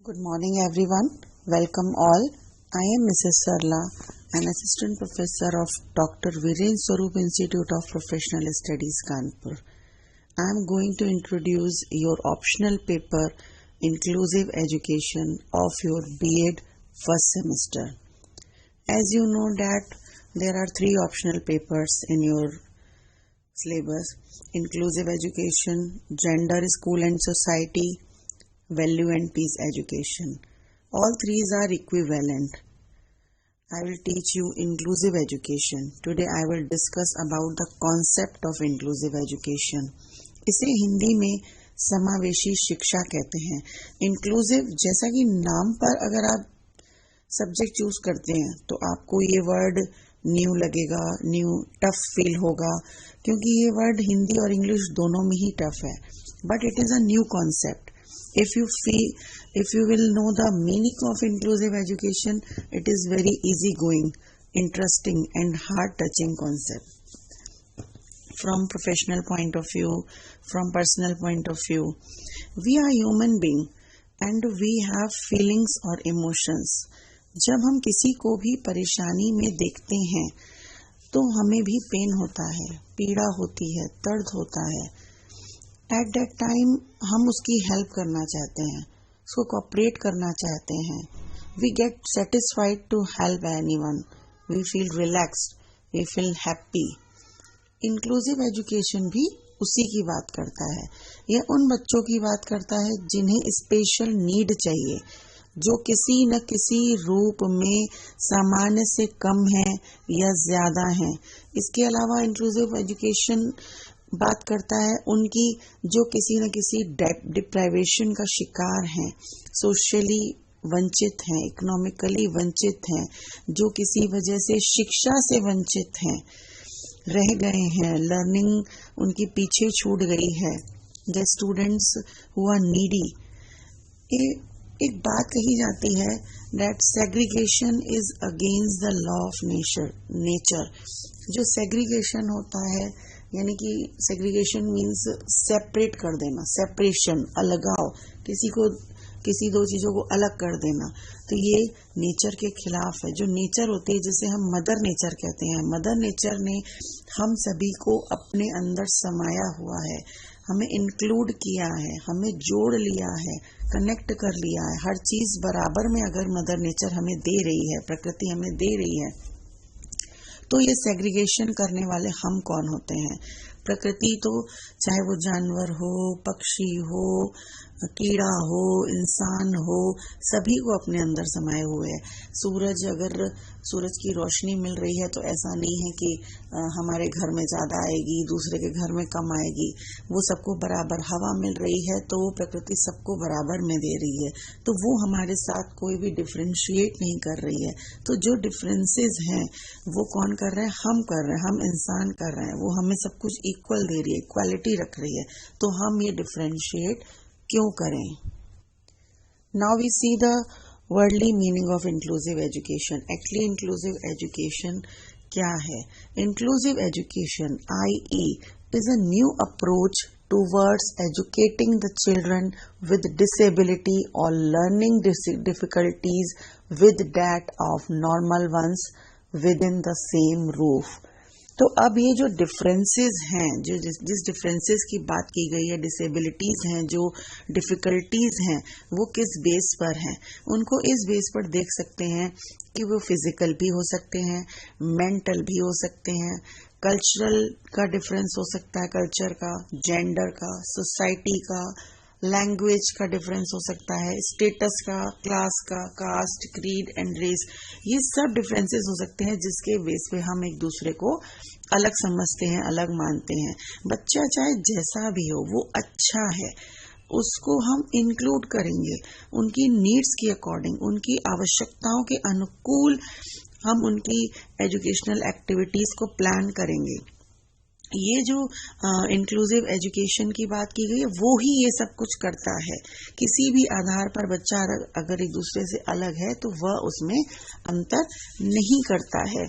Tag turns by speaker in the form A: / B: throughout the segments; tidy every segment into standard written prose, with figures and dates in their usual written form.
A: Good morning, everyone. Welcome all. I am Mrs. Sarla, an assistant professor of Dr. Viren Swarup Institute of Professional Studies, Kanpur. I am going to introduce your optional paper, Inclusive Education, of your B.Ed first semester. As you know that there are 3 optional papers in your syllabus: Inclusive Education, Gender, School and Society, Value and Peace Education. All 3 are equivalent. I will teach you inclusive education. Today I will discuss about the concept of inclusive education. इसे हिंदी में समावेशी शिक्षा कहते हैं. Inclusive, जैसा कि नाम पर अगर आप सब्जेक्ट चूज करते हैं तो आपको ये वर्ड न्यू लगेगा, न्यू टफ फील होगा, क्योंकि ये वर्ड हिंदी और इंग्लिश दोनों में ही टफ है. But it is a new concept. If you will know the meaning of inclusive education, it is very easy-going, interesting and heart-touching concept. From professional point of view, from personal point of view, we are human being and we have feelings or emotions. जब हम किसी को भी परेशानी में देखते हैं तो हमें भी पेन होता है, पीड़ा होती है, दर्द होता है. एट दैट टाइम हम उसकी हेल्प करना चाहते हैं, उसको कोऑपरेट करना चाहते हैं. We get satisfied to help anyone. We feel relaxed, we feel happy. Inclusive education भी उसी की बात करता है. यह उन बच्चों की बात करता है जिन्हें स्पेशल नीड चाहिए, जो किसी न किसी रूप में सामान्य से कम है या ज्यादा है. इसके अलावा इंक्लूसिव एजुकेशन बात करता है उनकी जो किसी न किसी डिप्राइवेशन का शिकार हैं, सोशली वंचित हैं, इकोनॉमिकली वंचित हैं, जो किसी वजह से शिक्षा से वंचित हैं, रह गए हैं, लर्निंग उनकी पीछे छूट गई है. The students who are needy. एक बात कही जाती है that segregation is against the law of nature. जो सेग्रीगेशन होता है, यानी कि सेग्रीगेशन मीन्स सेपरेट कर देना, सेपरेशन, अलगाव, किसी दो चीजों को अलग कर देना, तो ये नेचर के खिलाफ है. जो नेचर होती है, जिसे हम मदर नेचर कहते हैं, मदर नेचर ने हम सभी को अपने अंदर समाया हुआ है, हमें इंक्लूड किया है, हमें जोड़ लिया है, कनेक्ट कर लिया है. हर चीज बराबर में अगर मदर नेचर हमें दे रही है, प्रकृति हमें दे रही है, तो ये सेग्रीगेशन करने वाले हम कौन होते हैं? प्रकृति तो चाहे वो जानवर हो, पक्षी हो, कीड़ा हो, इंसान हो, सभी को अपने अंदर समाये हुए है. अगर सूरज की रोशनी मिल रही है तो ऐसा नहीं है कि हमारे घर में ज्यादा आएगी, दूसरे के घर में कम आएगी. वो सबको बराबर. हवा मिल रही है तो वो प्रकृति सबको बराबर में दे रही है, तो वो हमारे साथ कोई भी डिफरेंशिएट नहीं कर रही है. तो जो डिफरेंसेस हैं वो कौन कर रहे हैं? हम कर रहे हैं, हम इंसान कर रहे हैं. वो हमें सब कुछ इक्वल दे रही है, इक्वालिटी रख रही है, तो हम ये डिफरेंशिएट क्यों करें? Now we see the wordly meaning of inclusive education. Actually inclusive education क्या है? Inclusive education (IE) is a new approach towards educating the children with disability or learning difficulties with that of normal ones within the same roof. तो अब ये जो differences हैं, जो जिस differences की बात की गई है, डिसेबिलिटीज हैं, जो डिफिकल्टीज हैं, वो किस बेस पर हैं? उनको इस बेस पर देख सकते हैं कि वो फिजिकल भी हो सकते हैं, मेंटल भी हो सकते हैं, कल्चरल का डिफरेंस हो सकता है, कल्चर का, जेंडर का, सोसाइटी का, लैंग्वेज का डिफरेंस हो सकता है, स्टेटस का, क्लास का, कास्ट, क्रीड एंड रेस, ये सब डिफरेंसेस हो सकते हैं जिसके बेस पे हम एक दूसरे को अलग समझते हैं, अलग मानते हैं. बच्चा चाहे जैसा भी हो, वो अच्छा है, उसको हम इंक्लूड करेंगे उनकी नीड्स के अकॉर्डिंग, उनकी आवश्यकताओं के अनुकूल हम उनकी एजुकेशनल एक्टिविटीज को प्लान करेंगे. ये जो इंक्लूसिव एजुकेशन की बात की गई है, वो ही ये सब कुछ करता है. किसी भी आधार पर बच्चा अगर एक दूसरे से अलग है तो वह उसमें अंतर नहीं करता है.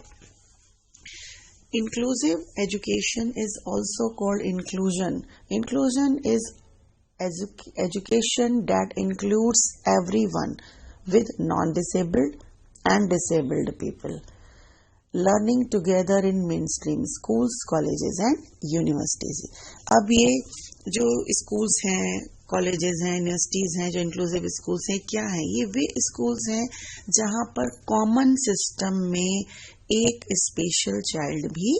A: Inclusive education is also called inclusion. Inclusion is education that includes everyone with non-disabled and disabled people. Learning together in mainstream schools, colleges and universities. अब ये जो schools हैं, colleges हैं, universities हैं, जो inclusive schools हैं, क्या हैं? ये वे schools हैं जहाँ पर common system में एक special child भी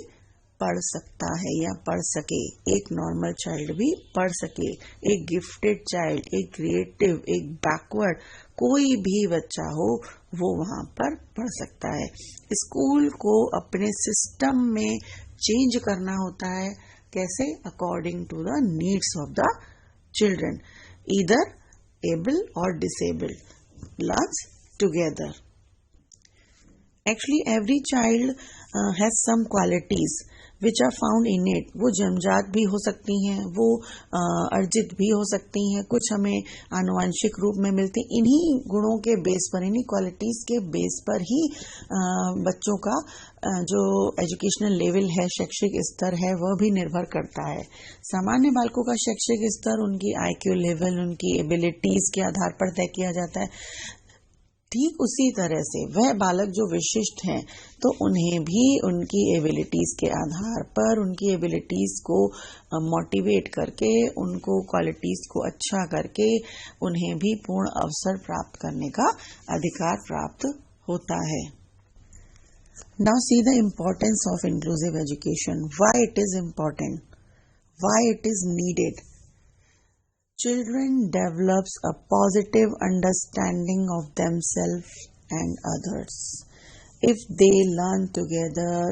A: पढ़ सकता है या पढ़ सके, एक नॉर्मल चाइल्ड भी पढ़ सके, एक गिफ्टेड चाइल्ड, एक क्रिएटिव, एक बैकवर्ड, कोई भी बच्चा हो वो वहां पर पढ़ सकता है। स्कूल को अपने सिस्टम में चेंज करना होता है, कैसे? According to the needs of the children, either able और disabled learns together. Actually, every child has some qualities which are found innate. वो जन्मजात भी हो सकती हैं, वो अर्जित भी हो सकती हैं, कुछ हमें आनुवंशिक रूप में मिलती। इन्हीं गुणों के बेस पर, इन्हीं क्वालिटीज के बेस पर ही बच्चों का जो एजुकेशनल लेवल है, शैक्षिक स्तर है, वह भी निर्भर करता है। सामान्य बालकों का शैक्षिक स्तर उनकी IQ लेवल, उनकी एबिलिटीज के आधार पर तय किया जाता है। ठीक उसी तरह से वह बालक जो विशिष्ट हैं, तो उन्हें भी उनकी एबिलिटीज के आधार पर, उनकी एबिलिटीज को मोटिवेट करके, उनको क्वालिटीज को अच्छा करके, उन्हें भी पूर्ण अवसर प्राप्त करने का अधिकार प्राप्त होता है। Now see the importance of inclusive education, why it is important, why it is needed. Children develops a positive understanding of themselves and others. If they learn together,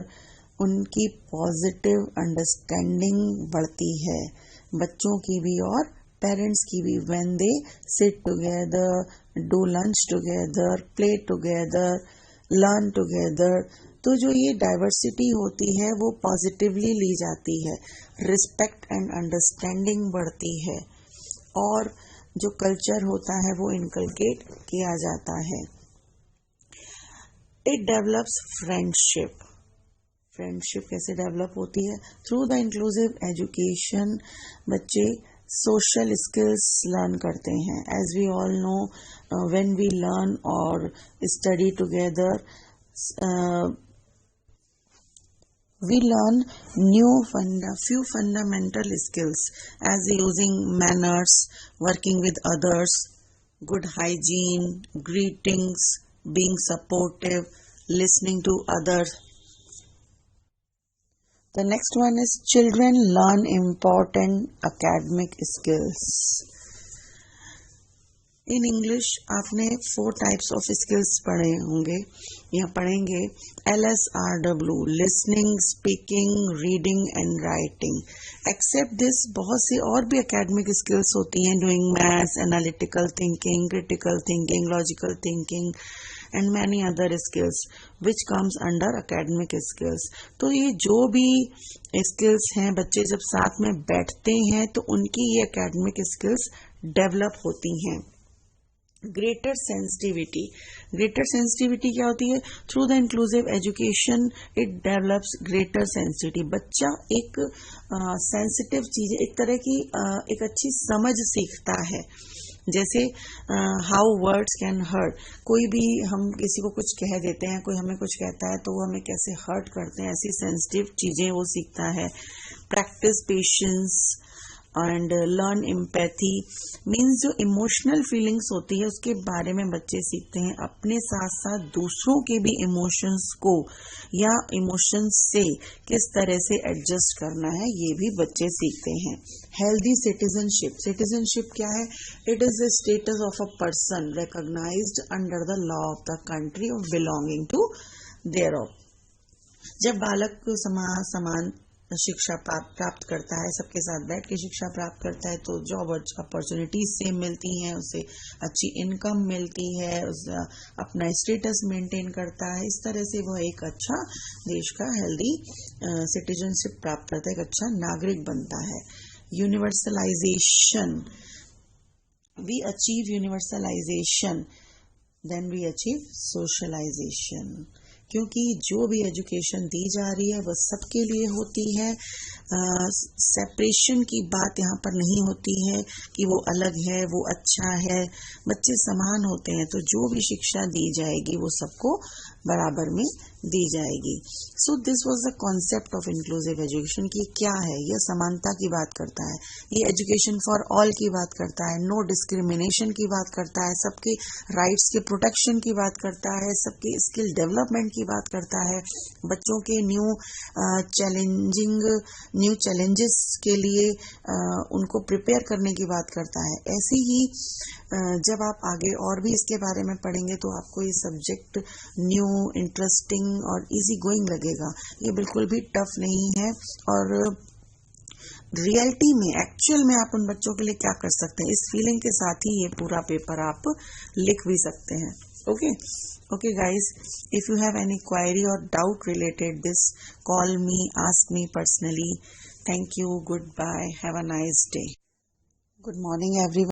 A: उनकी पॉजिटिव अंडरस्टैंडिंग बढ़ती है, बच्चों की भी और पेरेंट्स की भी। When they sit together, do lunch together, play together, learn together, तो जो ये डाइवर्सिटी होती है वो पॉजिटिवली ली जाती है, रिस्पेक्ट एंड अंडरस्टैंडिंग बढ़ती है और जो कल्चर होता है वो इनकलकेट किया जाता है। It develops friendship. फ्रेंडशिप कैसे डेवलप होती है? थ्रू द इंक्लूसिव एजुकेशन बच्चे सोशल स्किल्स लर्न करते हैं। As we all know, when we learn और study together, we learn few fundamental skills as using manners, working with others, good hygiene, greetings, being supportive, listening to others. The next one is children learn important academic skills. In English आपने 4 types of skills पढ़े होंगे या पढ़ेंगे। LSRW, listening, speaking, reading and writing. Except this बहुत सी और भी academic skills होती हैं, doing maths, analytical thinking, critical thinking, logical thinking and many other skills which comes under academic skills. तो ये जो भी स्किल्स हैं, बच्चे जब साथ में बैठते हैं तो उनकी ये एकेडमिक स्किल्स डेवलप होती हैं। ग्रेटर सेंसिटिविटी, ग्रेटर सेंसिटिविटी क्या होती है? Through the inclusive education it develops greater sensitivity. बच्चा एक सेंसिटिव चीज, एक तरह की एक अच्छी समझ सीखता है। जैसे हाउ वर्ड्स कैन हर्ट, कोई भी हम किसी को कुछ कह देते हैं, कोई हमें कुछ कहता है तो वो हमें कैसे हर्ट करते हैं, ऐसी सेंसिटिव चीजें वो सीखता है। Practice patience and learn empathy, means जो इमोशनल फीलिंग्स होती है उसके बारे में बच्चे सीखते हैं। अपने साथ साथ दूसरों के भी इमोशंस को या इमोशंस से किस तरह से एडजस्ट करना है, ये भी बच्चे सीखते हैं। हेल्दी सिटीजनशिप, सिटीजनशिप क्या है? It is the status of a person recognised under the law of the country of belonging to there of. जब बालक समान शिक्षा प्राप्त करता है, सबके साथ बैठ के शिक्षा प्राप्त करता है, तो जॉब अपॉर्चुनिटीज सेम मिलती हैं, उसे अच्छी इनकम मिलती है, उसे अपना स्टेटस मेंटेन करता है। इस तरह से वह एक अच्छा देश का हेल्दी सिटीजनशिप प्राप्त करता है, एक अच्छा नागरिक बनता है। Universalisation, we achieve universalisation then we achieve socialisation. क्योंकि जो भी एजुकेशन दी जा रही है वह सबके लिए होती है। सेपरेशन की बात यहाँ पर नहीं होती है कि वो अलग है वो अच्छा है, बच्चे समान होते हैं, तो जो भी शिक्षा दी जाएगी वो सबको बराबर में दी जाएगी। So this was the concept of inclusive education कि क्या है, यह समानता की बात करता है, ये एजुकेशन फॉर ऑल की बात करता है, नो डिस्क्रिमिनेशन की बात करता है, सबके राइट्स के प्रोटेक्शन की बात करता है, सबके स्किल डेवलपमेंट की बात करता है, बच्चों के न्यू चैलेंजेस के लिए उनको प्रिपेयर करने की बात करता है। ऐसे ही जब आप आगे और भी इसके बारे में पढ़ेंगे तो आपको ये सब्जेक्ट न्यू, इंटरेस्टिंग और इजी गोइंग लगेगा। ये बिल्कुल भी टफ नहीं है और रियलिटी में, एक्चुअल में आप उन बच्चों के लिए क्या कर सकते हैं, इस फीलिंग के साथ ही ये पूरा पेपर आप लिख भी सकते हैं। Okay guys, if you have any query or doubt related this, call me, ask me personally. Thank you, goodbye, have a nice day. Good morning everyone.